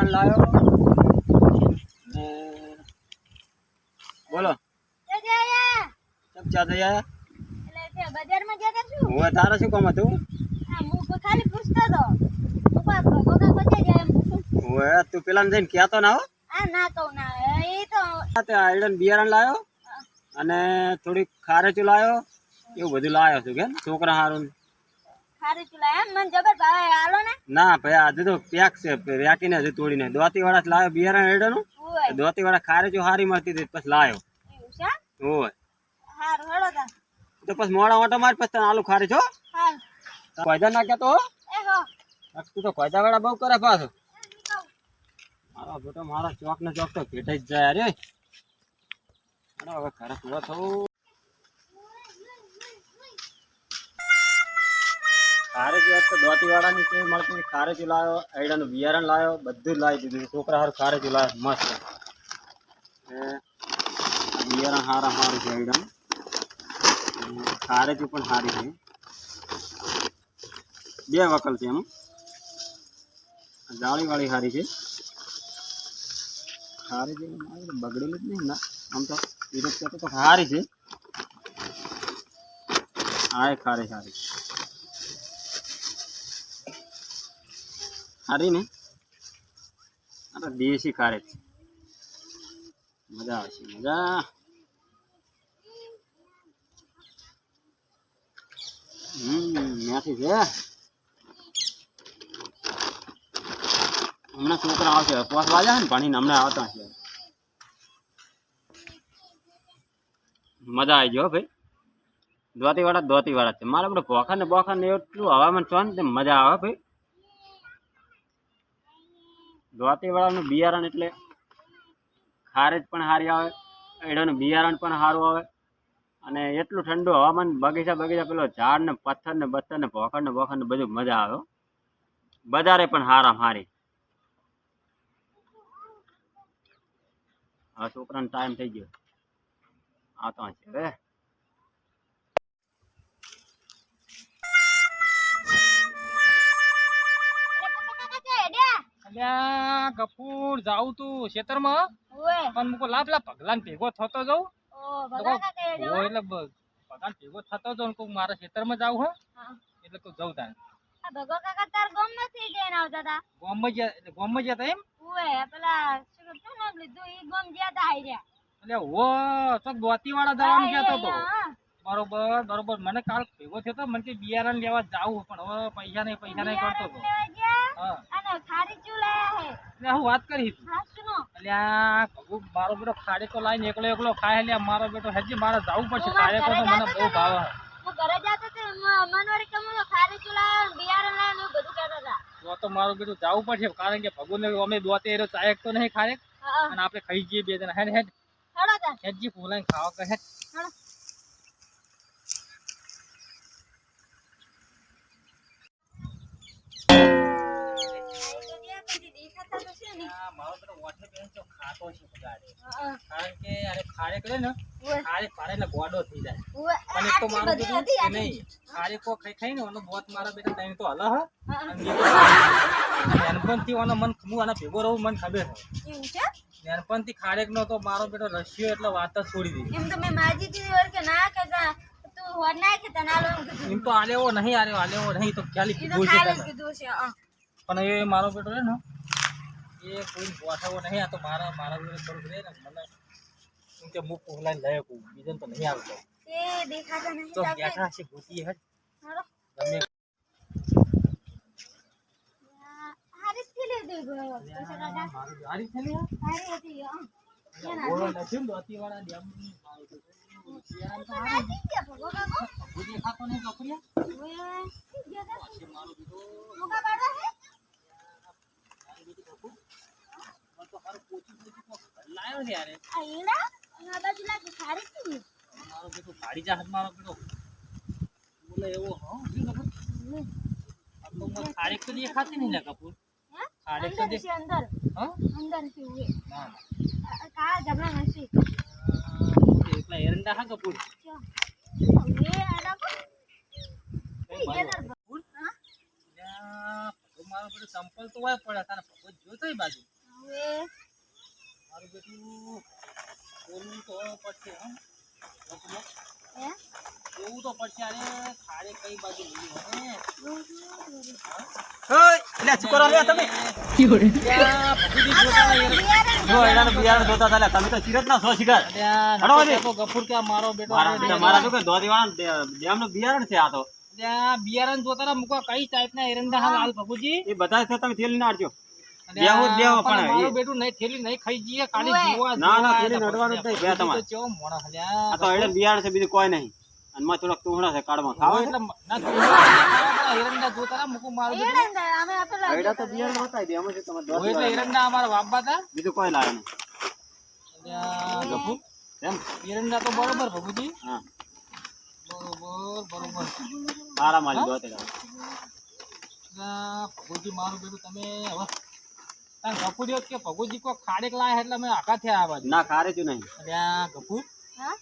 બિયારણ લાવ્યો ને બોલો ચા થઈ આયા એટલે બજારમાં જતા છું હું તારે શું કામ હતું હું ખાલી પૂછતો તો ભગોકા કોચે જાય એમ હવે તું પેલા જઈને કહેતો ના હો આ ના કહું ના એ તો આયડન બિયારણ લાવ્યો અને થોડીક ખારેચું લાવ્યો એવું બધું લાવ્યો છું કે છોકરા હારું ખારી ચૂલા એમ મને જબર ભાવે હાલો ને ના ભાઈ આજે તો પેક છે રેકીને હજુ તોડીને દોતી વાળા લાવ્યો બિયારણ હેડનું દોતી વાળા ખારેચું હારી મળતી હતી પછી લાવ્યો એવું છે હોય હારું હેડો તા તો પછી મોડા ઓટો માર પછી તને આલુ ખારી છો હાલ કોયદા ના કહેતો એ હો તું તો કોયદા વાળા બહુ કરે પાછો મારો બેટો મારો ચોક ને ચોક તો ભેટાઈ જ જાય અરે હવે ઘરે પૂરો થવું ખારેચું તો દોતી વાળાની કેવી મળતી ખારેચું લાવ્યો આયડાનું બિયારણ લાવ્યો બધું જ લાવી દીધું છોકરા હારું ખારેચું લાવ્યો મસ્ત બિયારણ હારા સારું છે આયડાનું ખારેચું પણ સારી છે બે વકલ છે એમ જાળી વાળી સારી છે ખારેચું બગડેલું જ નહીં ના આમ તો વિરોધ કરતો તો સારી છે હા એ ખારી સારી સારી ને આ દેશી ખારેચ છે મજા આવશે મજા મેથી છે હમણાં છોકરા આવશે પોસ વાજા ને ભણીને હમણાં આવતા છે મજા આવી ગયો ભાઈ દોતી વાળા છે મારા બધું ભોખા ને બોખા ને એટલું હવામાન છો ને મજા આવે ભાઈ દોતી વાળાનું બિયારણ એટલે ખારેજ પણ સારી આવે એડાનું બિયારણ પણ સારું આવે અને એટલું ઠંડુ હવામાન બગીચા પેલો ઝાડ ને પથ્થર ને બથ્થર ને ભોખર ને બધું મજા આવે બજારે પણ હારામ હારી હવે છોકરાનો ટાઈમ થઈ ગયો આવતો છે હવે કપૂર જાઉં તું ખેતરમાં પણ મુકો લાભ ભગલાન ભેગો થતો જાઉં એટલે ભગવાન ભેગો થતો જાઉં કોક મારા ખેતરમાં જાઉં હો એટલે તું જવું તારે ભગો કાકા તાર ગામ માંથી જઈને આવતા હતા ગામમાં જતા એમ પેલા શું નામ લીધું ઈ ગામ ગયા તા આઈ રહ્યા એટલે હો ચોક દોતી વાળા જવાનું કહેતો તો બરોબર મને કાલ ભેગો થયો તો મને કે બિયારણ લેવા જાવું પણ હવે પૈસા નહીં કરતો તો અને ખારી ચૂલા હે એટલે હું વાત કરી એટલે આ મારો બેટો ખાડી તો લાઈને એકલો ખાય એટલે મારો બેટો હજી મારે જવું પડશે ખાડે તો મને બહુ ભાવે હું ઘરે જતો તો મનવારી કમનો ખારી ચૂલા બિયારણ લાવીને બધું કહેતા હતા તો મારો બેટો જવું પડશે કારણ કે ભગવાન અમે દોતે એરો ચાયક તો નહીં ખાય અને આપણે ખાઈ જઈએ બે જણા હેડ હેડજી ફૂલાઈને ખાવા કહે ગોડો થઈ જાય પણ એક તો મારો બેટો નહીં ખારે કો ખાઈ ને ઓનો બોત મારા બેટા તઈ તો હલ હ નાનપણથી ઓનો મન હું આના ભેગો રહું મને ખબર છે એવું છે નાનપણથી ખારેક નો તો મારો બેટો રશિયો એટલે વાત જ છોડી દીધી એમ તો મેં માજી દી વર કે ના કહેતા તું હોર ના કે તનાલો એમ તો આલેવો નહીં તો ખાલી કીધું છે પણ એ મારો બેટો છે ને એ કોઈ ગોઠવો નહીં આ તો મારા જોડે થોડુંક રહે ને મને એમ કે મુખ ફૂલાઈને લઈ શકું બીજું તો નહીં આવતો એ દેખાતા નહીં તો બેઠા છે ગોતી હે તમે હારી થેલી દે ગયો હારી થેલી હારી હતી ઓળો નથી દોતી વાળા ડેમ દેખાતો નહીં લાયો ને યાર આ બાજુ લાગે ખારી હતી મારો બેટો ભાડી જા હાથ મારો બેટો બોલે એવો હો તો મો ખારેક તો દેખાતી નહીં લે કપૂર ખારેક તો દેખ અંદર હા અંદર છે ઉએ ના કા જબરા નથી એટલા એરંડા હા કપૂર એ આડા મારો બેટો સંપલ તો હોય પડે તારે ભગવત જોતો બાજુ બેટું બોલવું તો પડશે હો. હે એવું તો પડશે અરે ખાડે કઈ બાજુ લીધી હે એટલે છોકરા લે તમે ત્યાં ભગુજી જોતા હતા યાર. જો એડાનો બિયારણ જોતા હતા લે, તમે તો સિરત ના છો શિકાર. ત્યાં હડો નતો વધી. કહેતો ગફુર કે આ મારો બેટો મારા આવે મારા શું કે દોધીવાળા ડેમનું બિયારણ છે આ તો. ત્યાં બિયારણ જોતા હતા મૂકો કઈ ટાઈપના એરંડા હા લાલ ભગુજી. એ બધા છે તમે થેલી ના અડજો. અને દેવો જ દેવો પણ પણ મારું એ- બેટું નહીં થેલી નહીં ખાઈ જઈએ ખાલી ઓવે. જોવા ના, ના, જોવા થેલી આયા નડવાનું જ હતા. નહીં, ભયા તમારે. ભગુજી તો ચેવો મોણસ હલ્યા. આ તો એડે બિયારણ છે, બીજું કોઈ નહીં. અને માં થોડાક તુહણા છે કાળમાં ખાવા એટલે ના જોવા એરંડા જોતા હતા મૂકું મારું બેટું. એરંડા અમે આપેલા એડા તો બિયારણ હતા જ, એમાં છે તમારે હોય એટલે દોધીવાળા. એરંડા અમારા વાપા હતા. બીજું કોઈ લાવે નહીં. ત્યાં ગફુર એમ એરંડા તો બરોબર ભગુજી હા બરોબર સારા માલી દોતેડા. ભગુજી મારું બેટું તમે હવે તાર ગફુર કે ભગુજી કોઈ ખાડેક લાયા એટલે અમે આઘા થયા આ બાજુ. ના ખારે છું નહીં, ત્યાં ગફુર હા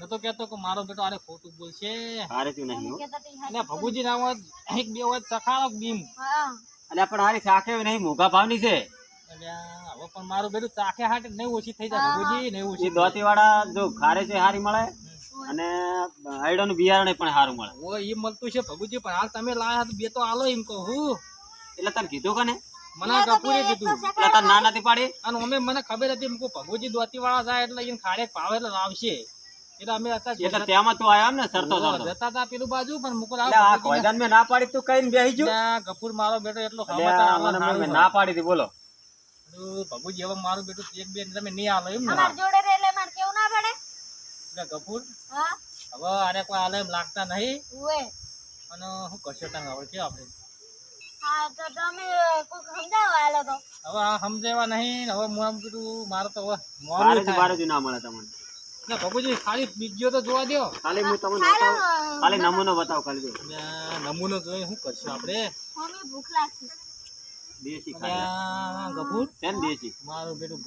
નતો કહેતો કે મારો બેટો આરે ખોટું બોલશે. ખારે છું નહીં હો. કેતા તી એટલે ભગુજી ના હોય એક બે હોય ચખાડો બીમ. હા એટલે પણ હારી શાકે નહીં, મોઘા ભાવની છે. એટલે હવે પણ મારું બેટું ચાખે હાટે નહીં ઓછી થઈ જાય ભગુજી નહીં એ ઓછી. દોતીવાળા જો ખારે છે હારી મળે, અને આયડાનું બિયારણ પણ સારું મળે. ઓ એ મળતું છે ભગુજી પણ હાલ તમે લાયા તો બે તો આલો એમ કહું. એટલે તને કીધું કને? મને ગફુરે કીધું એટલે તને ના નથી પાડી? અને અમે મને ખબર હતી મૂકું ભગુજી દોતી વાળા જાય એટલે એને ખાડે ભાવે એટલે આવશે એટલે અમે હતા એટલે તેમાં તું આયો એમ ને સરતો સરતો. જતા હતા પેલું બાજુ પણ મુકુલ એટલે આ કોયદાન મેં ના પાડી તું કઈને બેહી ગયો? ગફુર મારો બેટો એટલો એટલે સમાચાર આ મને આલે મેં ના પાડી હતી, બોલો. ભગુજી હવે મારું બેટું એક બે તમે નહીં આલો એમ ને અમાર જોડે રે એટલે માર કેવું ના પડે એટલે ગફુર હા હવે આરે કોઈ આલે એમ લાગતા નહીં ઓએ અને શું કરશે તને હવે કે આપણે હા તો તમે કોક સમજાવો આલો તો હવે આ સમજાવવા નહીં ને હવે હું આમ કીધું મારે તો હવે બારે મોડું જ થાય બારે જ ના મળે તમને. એટલે ભગુજી ખાલી બીજો તો જોવા દ્યો. ખાલી હું તમને બતાવું, ખાલી નમૂનો બતાવ ખાલી જો. એટલે નમૂનો જોઈ શું કરશું આપણે મમ્મી ભૂખ લાગશે દેશી ખાય એટલે ગફુર છે ને, દેશી મારું બેટું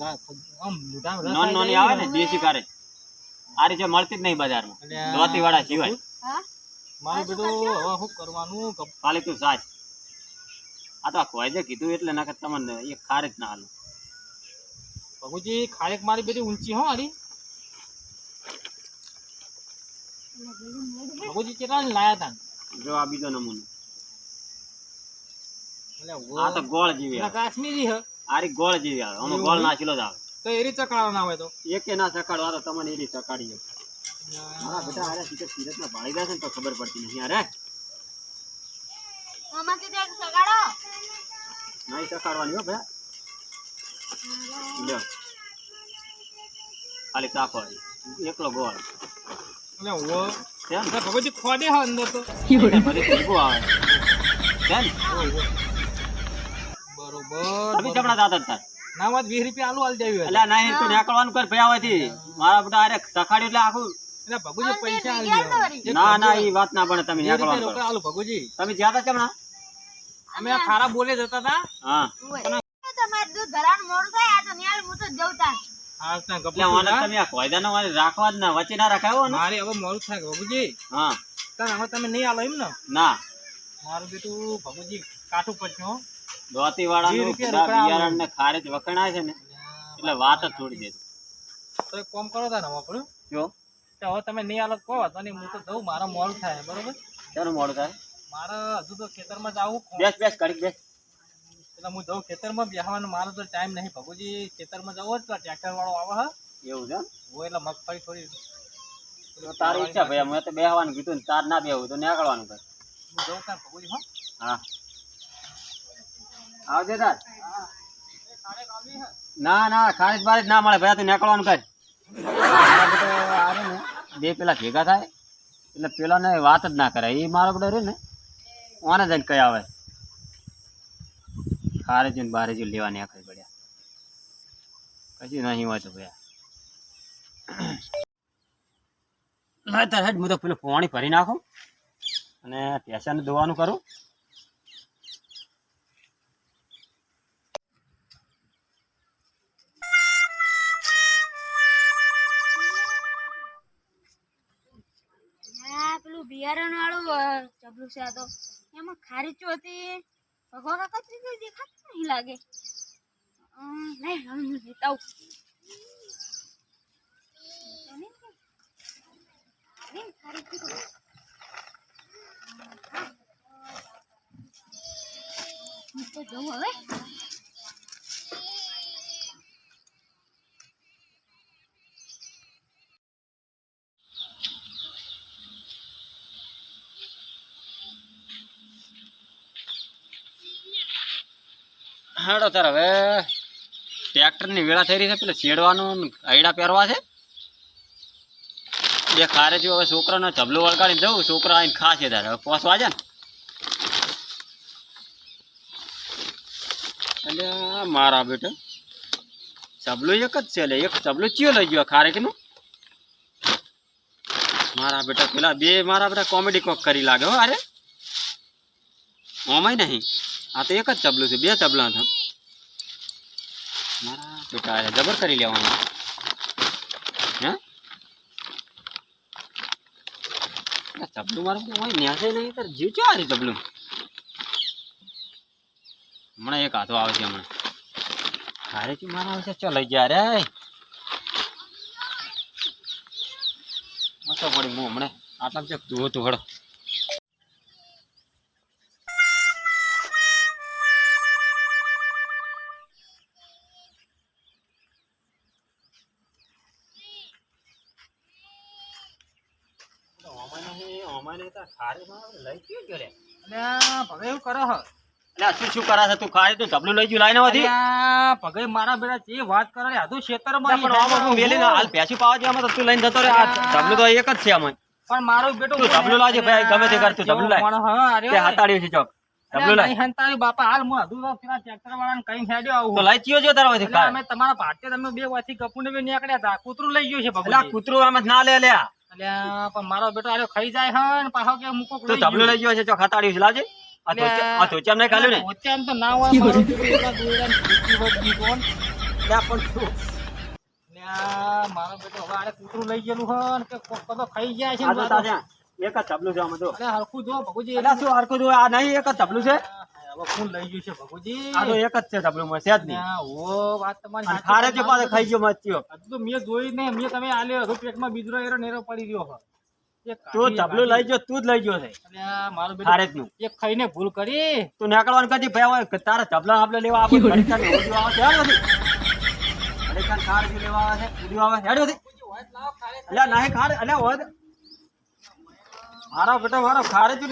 આમ મોઢામાં રસ નોન આઈ નોની જાય આવે ને દેશી કારે આ રીતે મળતી જ નહીં બજારમાં, એટલે દોતીવાળા સિવાય. હા મારું બેટું હવે શું કરવાનું ખાલી તું સાચ. આ તો કોઈ જે કીધું એટલે નકર તમને એક ખારે જ ના હાલું. ભગુજી ખારેક મારી બેટી ઊંચી હો આરી ભગુજી કેટલા ને લાયા તા જો આ બીજો નમૂનો, એટલે આ તો ગોળ જેવી એટલે આવે. કાશ્મીરી હ આરી ગોળ જેવી આવે, આમાં ગોળ નાખેલો જ આવે. તો એરી ચકડાવા ના હોય તો એકે ના ચકાડો, આ તો તમને એરી ચકાડી. મારા બેટા અરે સીરત ના ભાળી જાય છે ને તો ખબર પડતી નથી. અરે મમ્મા કીધું એક સગાડો નહીં ચકાડવાની હો ભાઈ. લ્યો ખાલી ચાખો, એકલો ગોળ એટલે ઓ છે ને, ભગુજી ખોડે હ અંદર તો બધી ભેગું આવે છે ને. બરોબર અભી ચપડા દાદા જ તાર. ના વાત 20 રૂપિયા આલુ આલ દેવી એટલે નહીં તું નીકળવાનું કર ભયા હોયથી. મારા બેટા અરે ચખાડ્યું એટલે આખું. એટલે ભગુજી પૈસા આલ યાર તો વળી. દે ના ના એ વાત ના બને, તમે 20 રૂપિયા નીકળવાનું રોકડા કરો. આલુ ભગુજી તમે જ્યાં તા ચમણા? અમે આ ખારા બોલે જતા હતા હા ઓએ તમારે દૂધ ભરાવાનું મોડું થાય આ તો નિયાલ હું તો જઉં તાર હા ત્યાં એટલે ગપુ ઓને તમે આ કોયદાનો વાંધો રાખવા જ ના, વચ્ચે ના રાખાયો ને. મારે હવે મોડું થાય ભગુજી હા તાર હવે તમે નહીં આલો એમ ને ના, મારું બેટું ભગુજી કાઠું પડશે હો દોતી વાળાનું 20 રૂપિયા રોકડા બિયારણ ને ખારેજ વખણાય છે ને એટલે વાત જ છોડી દે. તો એક કામ કરો તા ને આપણે જો તો હવે તમે નહીં આલો તો કહો તો નહીં હું તો જઉં મારા મોડું થાય બરોબર શાનું મોડું થાય? મારે હજુ તો ખેતરમાં જાવું બેસ બેસ ઘડીક બેસ. એટલે હું જઉં ખેતરમાં બેસવાનો મારો તો ટાઈમ નહીં ભગુજી ખેતરમાં જવો જ ટ્રેક્ટર વાળો આવે હા એવું છે એમ? હોય એટલે મગફળી થોડી તો તારી ઈચ્છા ભાઈ, મેં તો બેહવાનું કીધું ને તાર ના બેહવું તો નીકળવાનું કર. હું જઉં ત્યાં ભગુજી હો હા આવજે તાર. ખાડે કાઢવી હે ના ના ખારેજ બારેજ ના મળે ભાઈ, તું નીકળવાનું કર. મારા બેટો આ રે ને બે પેલા ભેગા થાય એટલે પેલા ને વાત જ ના કરે. એ મારો બેટો રે ને ઓને જઈને કઈ આવે ખારેજ ને બારેજ લેવા નીકળી પડ્યા. કશું નહીં હોય તો ભાઈ ના તાર હેડ, હું તો પેલું પાણી ભરી નાખું અને પેશાને દોવાનું કરું. આ પેલું બિયારણ વાળું ચબલું છે આ તો એમાં ખારીચું હતી ભગવા કાકા તો દેખાતું નહીં લાગે લઈ હું લેતા આવું તો જવું હવે હાડો તાર હવે ટ્રેક્ટરની વેળા થઈ રહી છે, પેલા છેડવાનું આયડા પહેરવા છે. બે ખારે જો હવે છોકરાનો ચબલો વળગાડીને જવું, છોકરા આવીને ખાશે તારે હવે પોસવા છે ને. એટલે મારા બેટો ચબલું એક જ છે, એટલે એક ચબલું ચિયો લઈ ગયો ખારે કે મારા બેટા પેલા બે મારા બેટા કોમેડી કોક કરી લાગે હો. અરે ઓમાય નહીં, આ તો એક જ ચબલું છે, બે ચબલા હતા મારા બેટા. જબર કરી લેવાનું હે ચબલું મારું હોય ન્યાસે નહીં તાર જીવ ચો આ ચબલું. હમણાં એક હાથો આવે છે હમણાં ખારે થી મારા આવે છે. ચો લઈ ગયા રે મસ્ત પડી હું હમણાં આટલા છે તું હતું હડો. ભગે એવું કરે હ. શું કરા છે તું ખારી તું ચબલું લઈ ગયું લાઈને વધી ભગે મારા બેટા જે વાત કરે આધું ખેતરમાં પણ આમાં વેલીને હાલ પેસી પાવા છે આમાં તો તું લઈને જતો રે. આ ચબલું તો એક જ છે આમાં. પણ મારો બેટો તું ચબલું લાવજે ભાઈ, ગમે તે કર તું ચબલું લાય. તે હાતાડ્યું છે ચોક ચબલું લાય. હંતારી બાપા હાલ હું આધું પેલા ટ્રેક્ટર વાળાને કઈ હેડ્યો આવું તો લઈ ચિયો જો તારા વધી એટલે અમે તમારા ભાટે તમે બે વાથી કપૂને બે નીકળ્યા હતા, કૂતરું લઈ ગયું છે એટલે ભગવાન. કૂતરું આમાં ના લે લ્યા. અલ્યા પણ મારો બેટો આલ્યો ખાઈ જાય હે ને પાછો કે મૂકો તું ચબલું લઈ ગયો છે ચોક હાતાડ્યું છે લાવજે. આ તો ચમ નહીં ખાલ્યું ને ઓત્યામ તો ના હોય મારો બેટો એવા દોયડાને ભૂખી વગી કોણ. લ્યા પણ તું અલ્યા મારો બેટો હવે આને કૂતરું લઈ ગયેલું હે ને કે કોક તો ખાઈ જાય છે આ ને તો તારે એક જ ચબલું છે આમાં તો. અલ્યા હરખું જો ભગુજી એટલે શું હરખું જો આ નહીં એક જ ચબલું છે. હવે કોણ લઈ ગયું છે ભગુજી? આ તો એક જ છે ચબલું માં છે જ નહીં. ઓ વાત તમારી અને ખારે જે પાસે ખાઈ ગયો મચ્યો. હજુ તો મેં જોઈ ને મેં તમે આલ્યો હજુ પેટમાં બીજરો એરો નેરો પડી રહ્યો હે. એક તું ચબલું લઈ ગયો, તું જ લઈ ગયો છે અલ્યા મારો ખારે બેટો જ નું. એક ખાઈને ભૂલ કરી. તું નીકળવાનું કદી ભાઈ હોય કે તારા ચબલા આપણે લેવા આપણે ઘડીક ખાને ઉડ્યું આવે છે હેડ નથી ઘડીક ખાને ખાર જે લેવા આવે છે ઉડ્યું આવે હેડ નથી. અલ્યા નહીં ખાર અલ્યા હોય મારા બેટા મારો ખારે જ